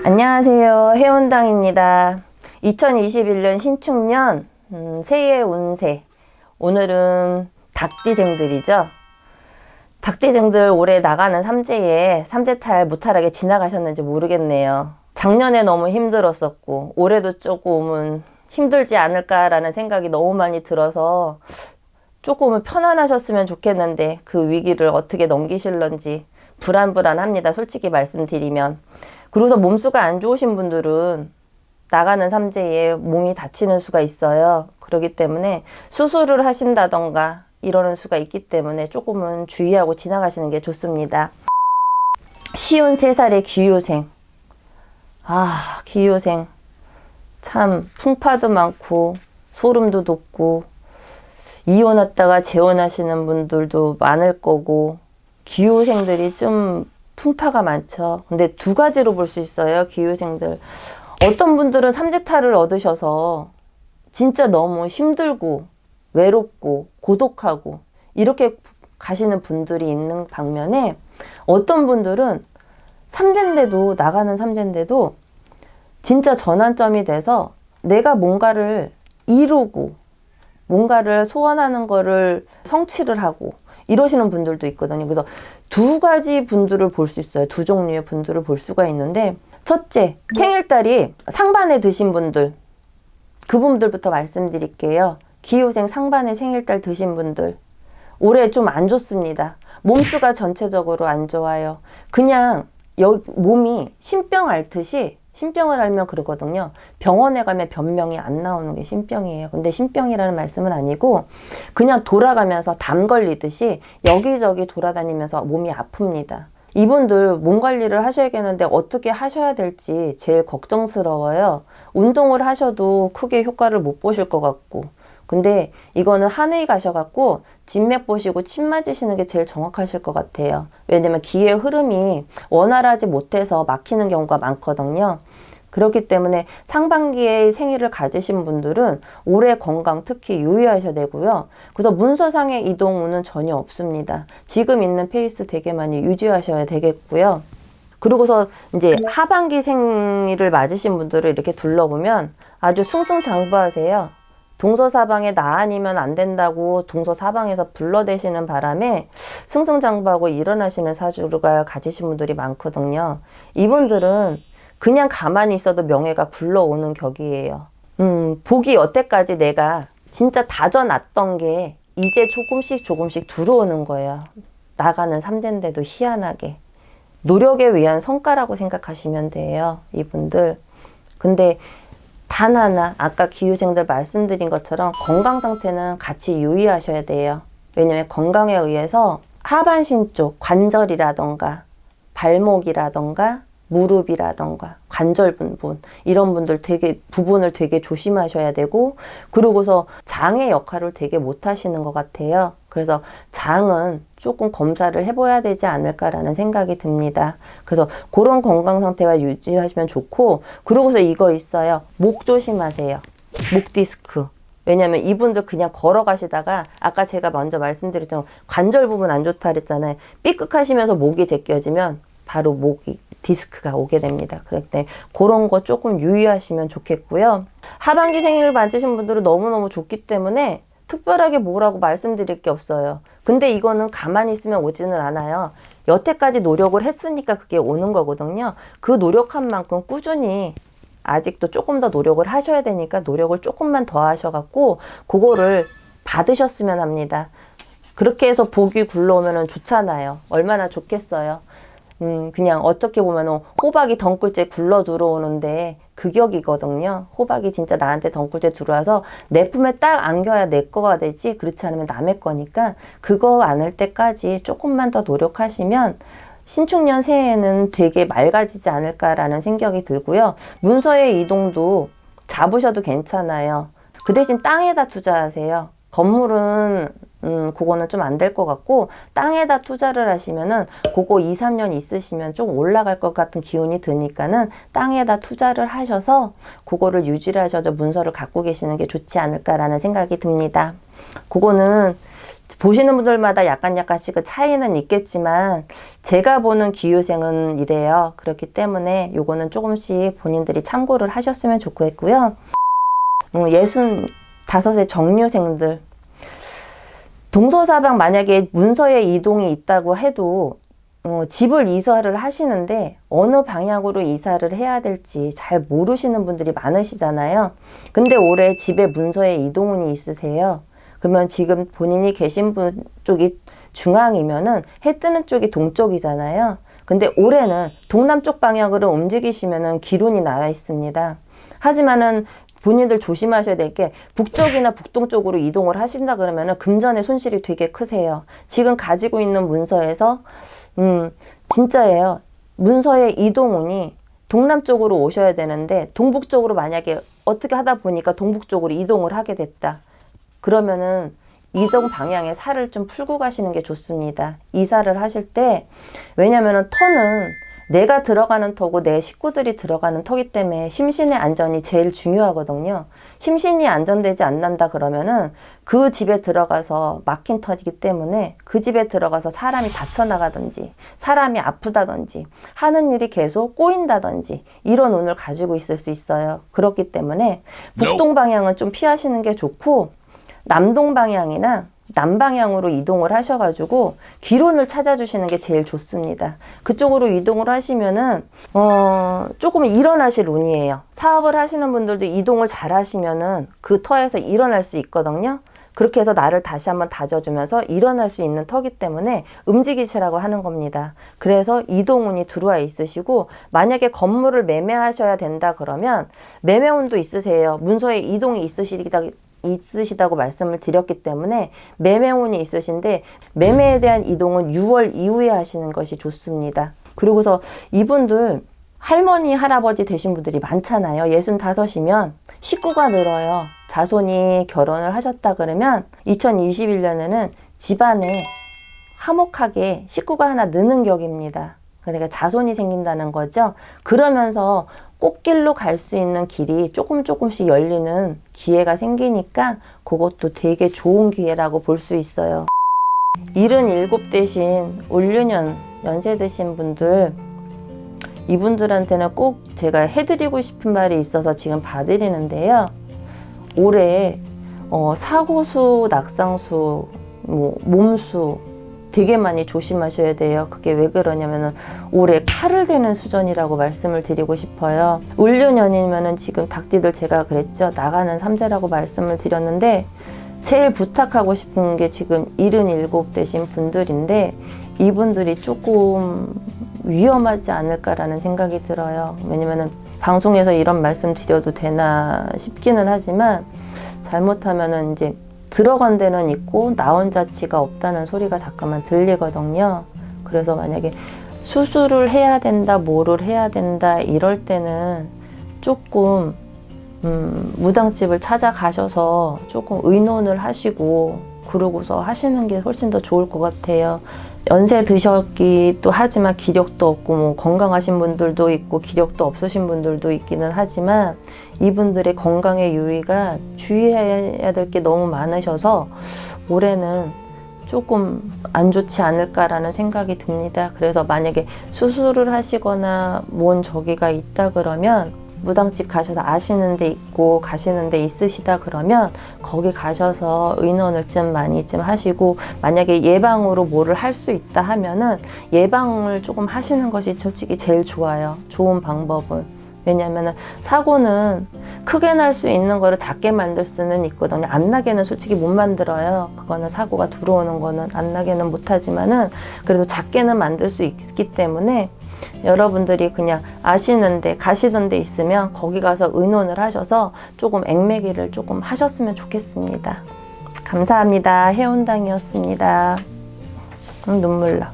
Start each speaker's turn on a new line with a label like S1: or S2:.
S1: 안녕하세요. 해운당입니다. 2021년 신축년 새해 운세. 오늘은 닭띠생들이죠. 닭띠생들 올해 나가는 삼재에 삼재탈 무탈하게 지나가셨는지 모르겠네요. 작년에 너무 힘들었었고 올해도 조금은 힘들지 않을까라는 생각이 너무 많이 들어서 조금은 편안하셨으면 좋겠는데 그 위기를 어떻게 넘기실런지 불안합니다. 솔직히 말씀드리면. 그래서 몸수가 안 좋으신 분들은 나가는 삼재에 몸이 다치는 수가 있어요. 그렇기 때문에 수술을 하신다던가 이러는 수가 있기 때문에 조금은 주의하고 지나가시는 게 좋습니다. 시운 3살의 기효생. 기효생. 참 풍파도 많고 소름도 돋고 이혼했다가 재혼하시는 분들도 많을 거고 기효생들이 좀 풍파가 많죠. 근데 두 가지로 볼 수 있어요. 기효생들. 어떤 분들은 삼재탈을 얻으셔서 진짜 너무 힘들고 외롭고 고독하고 이렇게 가시는 분들이 있는 반면에 어떤 분들은 삼재인데도 나가는 삼재인데도 진짜 전환점이 돼서 내가 뭔가를 이루고 뭔가를 소원하는 거를 성취를 하고 이러시는 분들도 있거든요. 그래서 두 가지 분들을 볼 수 있어요. 두 종류의 분들을 볼 수가 있는데 첫째, 생일달이 상반에 드신 분들, 그분들부터 말씀드릴게요. 기효생 상반에 생일달 드신 분들 올해 좀 안 좋습니다. 몸수가 전체적으로 안 좋아요. 그냥 몸이 신병 앓듯이, 신병을 앓면 그러거든요. 병원에 가면 변명이 안 나오는 게 신병이에요. 근데 신병이라는 말씀은 아니고 그냥 돌아가면서 담 걸리듯이 여기저기 돌아다니면서 몸이 아픕니다. 이분들 몸 관리를 하셔야겠는데 어떻게 하셔야 될지 제일 걱정스러워요. 운동을 하셔도 크게 효과를 못 보실 것 같고, 근데 이거는 한의 가셔갖고 진맥 보시고 침 맞으시는 게 제일 정확하실 것 같아요. 왜냐면 기의 흐름이 원활하지 못해서 막히는 경우가 많거든요. 그렇기 때문에 상반기에 생일을 가지신 분들은 올해 건강 특히 유의하셔야 되고요. 그래서 문서상의 이동운은 전혀 없습니다. 지금 있는 페이스 되게 많이 유지하셔야 되겠고요. 그러고서 이제 하반기 생일을 맞으신 분들을 이렇게 둘러보면 아주 승승장구하세요. 동서사방에 나 아니면 안 된다고 동서사방에서 불러대시는 바람에 승승장구하고 일어나시는 사주가 가지신 분들이 많거든요. 이분들은 그냥 가만히 있어도 명예가 굴러오는 격이에요. 복이 여태까지 내가 진짜 다져놨던 게 이제 조금씩 들어오는 거예요. 나가는 삼재인데도 희한하게. 노력에 의한 성과라고 생각하시면 돼요. 이분들. 근데 단 하나, 아까 기효생들 말씀드린 것처럼 건강 상태는 같이 유의하셔야 돼요. 왜냐면 건강에 의해서 하반신 쪽 관절이라던가 발목이라던가 무릎이라던가 관절 부분 이런 분들 부분을 되게 조심하셔야 되고, 그러고서 장의 역할을 되게 못 하시는 것 같아요. 그래서 장은 조금 검사를 해봐야 되지 않을까라는 생각이 듭니다. 그래서 그런 건강 상태와 유지하시면 좋고, 그러고서 이거 있어요. 목 조심하세요. 목 디스크. 왜냐면 이분들 그냥 걸어가시다가 아까 제가 먼저 말씀드렸던 관절 부분 안 좋다 그랬잖아요. 삐끗하시면서 목이 제껴지면 바로 목이 디스크가 오게 됩니다. 그렇기 때문에 그런 거 조금 유의하시면 좋겠고요. 하반기 생일을 맞으신 분들은 너무너무 좋기 때문에 특별하게 뭐라고 말씀드릴 게 없어요. 근데 이거는 가만히 있으면 오지는 않아요. 여태까지 노력을 했으니까 그게 오는 거거든요. 그 노력한 만큼 꾸준히 아직도 조금 더 노력을 하셔야 되니까 노력을 조금만 더 하셔갖고 그거를 받으셨으면 합니다. 그렇게 해서 복이 굴러오면 좋잖아요. 얼마나 좋겠어요. 그냥 어떻게 보면 호박이 덩굴째 굴러 들어오는데 그 격이거든요. 호박이 진짜 나한테 덩굴째 들어와서 내 품에 딱 안겨야 내 거가 되지, 그렇지 않으면 남의 거니까 그거 안을 때까지 조금만 더 노력하시면 신축년 새해에는 되게 맑아지지 않을까라는 생각이 들고요. 문서의 이동도 잡으셔도 괜찮아요. 그 대신 땅에다 투자하세요. 건물은 그거는 좀 안 될 것 같고, 땅에다 투자를 하시면은 그거 2, 3년 있으시면 좀 올라갈 것 같은 기운이 드니까는 땅에다 투자를 하셔서 그거를 유지를 하셔서 문서를 갖고 계시는 게 좋지 않을까라는 생각이 듭니다. 그거는 보시는 분들마다 약간씩은 차이는 있겠지만 제가 보는 기후생은 이래요. 그렇기 때문에 요거는 조금씩 본인들이 참고를 하셨으면 좋겠고요. 65의 정류생들, 동서사방 만약에 문서의 이동이 있다고 해도 집을 이사를 하시는데 어느 방향으로 이사를 해야 될지 잘 모르시는 분들이 많으시잖아요. 근데 올해 집에 문서의 이동운이 있으세요. 그러면 지금 본인이 계신 분 쪽이 중앙이면은 해 뜨는 쪽이 동쪽이잖아요. 근데 올해는 동남쪽 방향으로 움직이시면은 기론이 나와 있습니다. 하지만은 본인들 조심하셔야 될 게 북쪽이나 북동쪽으로 이동을 하신다 그러면은 금전의 손실이 되게 크세요. 지금 가지고 있는 문서에서 진짜예요. 문서의 이동운이 동남쪽으로 오셔야 되는데 동북쪽으로 만약에 어떻게 하다 보니까 동북쪽으로 이동을 하게 됐다. 그러면은 이동 방향에 살을 좀 풀고 가시는 게 좋습니다. 이사를 하실 때, 왜냐면은 터는 내가 들어가는 터고 내 식구들이 들어가는 터기 때문에 심신의 안전이 제일 중요하거든요. 심신이 안전되지 않는다 그러면은 그 집에 들어가서 막힌 터이기 때문에 그 집에 들어가서 사람이 다쳐나가든지 사람이 아프다든지 하는 일이 계속 꼬인다든지 이런 운을 가지고 있을 수 있어요. 그렇기 때문에 북동 방향은 좀 피하시는 게 좋고, 남동 방향이나 남방향으로 이동을 하셔가지고 기론을 찾아주시는 게 제일 좋습니다. 그쪽으로 이동을 하시면은 조금 일어나실 운이에요. 사업을 하시는 분들도 이동을 잘 하시면은 그 터에서 일어날 수 있거든요. 그렇게 해서 나를 다시 한번 다져주면서 일어날 수 있는 터기 때문에 움직이시라고 하는 겁니다. 그래서 이동운이 들어와 있으시고, 만약에 건물을 매매하셔야 된다 그러면 매매운도 있으세요. 문서에 이동이 있으시다고 말씀을 드렸기 때문에 매매운이 있으신데, 매매에 대한 이동은 6월 이후에 하시는 것이 좋습니다. 그리고서 이분들 할머니, 할아버지 되신 분들이 많잖아요. 65이면 식구가 늘어요. 자손이 결혼을 하셨다 그러면 2021년에는 집안에 화목하게 식구가 하나 느는 격입니다. 그러니까 자손이 생긴다는 거죠. 그러면서 꽃길로 갈 수 있는 길이 조금씩 열리는 기회가 생기니까 그것도 되게 좋은 기회라고 볼 수 있어요. 77 대신 올유년 연세 드신 분들, 이분들한테는 꼭 제가 해드리고 싶은 말이 있어서 지금 봐드리는데요. 올해 사고수, 낙상수, 몸수 되게 많이 조심하셔야 돼요. 그게 왜 그러냐면은 올해 칼을 대는 수전이라고 말씀을 드리고 싶어요. 올유년이면은 지금 닭띠들 제가 그랬죠. 나가는 삼재라고 말씀을 드렸는데, 제일 부탁하고 싶은 게 지금 77 되신 분들인데, 이분들이 조금 위험하지 않을까라는 생각이 들어요. 왜냐면은 방송에서 이런 말씀 드려도 되나 싶기는 하지만, 잘못하면은 이제 들어간 데는 있고 나온 자치가 없다는 소리가 잠깐만 들리거든요. 그래서 만약에 수술을 해야 된다, 뭐를 해야 된다 이럴 때는 조금 무당집을 찾아가셔서 조금 의논을 하시고 그러고서 하시는 게 훨씬 더 좋을 것 같아요. 연세 드셨기도 하지만 기력도 없고 건강하신 분들도 있고 기력도 없으신 분들도 있기는 하지만, 이분들의 건강의 유의가 주의해야 될 게 너무 많으셔서 올해는 조금 안 좋지 않을까라는 생각이 듭니다. 그래서 만약에 수술을 하시거나 뭔 저기가 있다 그러면 무당집 가셔서 아시는 데 있고 가시는 데 있으시다 그러면 거기 가셔서 의논을 좀 많이 좀 하시고, 만약에 예방으로 뭐를 할 수 있다 하면은 예방을 조금 하시는 것이 솔직히 제일 좋아요. 좋은 방법은. 왜냐면은 사고는 크게 날 수 있는 거를 작게 만들 수는 있거든요. 안 나게는 솔직히 못 만들어요. 그거는 사고가 들어오는 거는 안 나게는 못 하지만은 그래도 작게는 만들 수 있기 때문에 여러분들이 그냥 아시는데 가시던 데 있으면 거기 가서 의논을 하셔서 조금 액매기를 조금 하셨으면 좋겠습니다. 감사합니다. 해운당이었습니다. 눈물 나.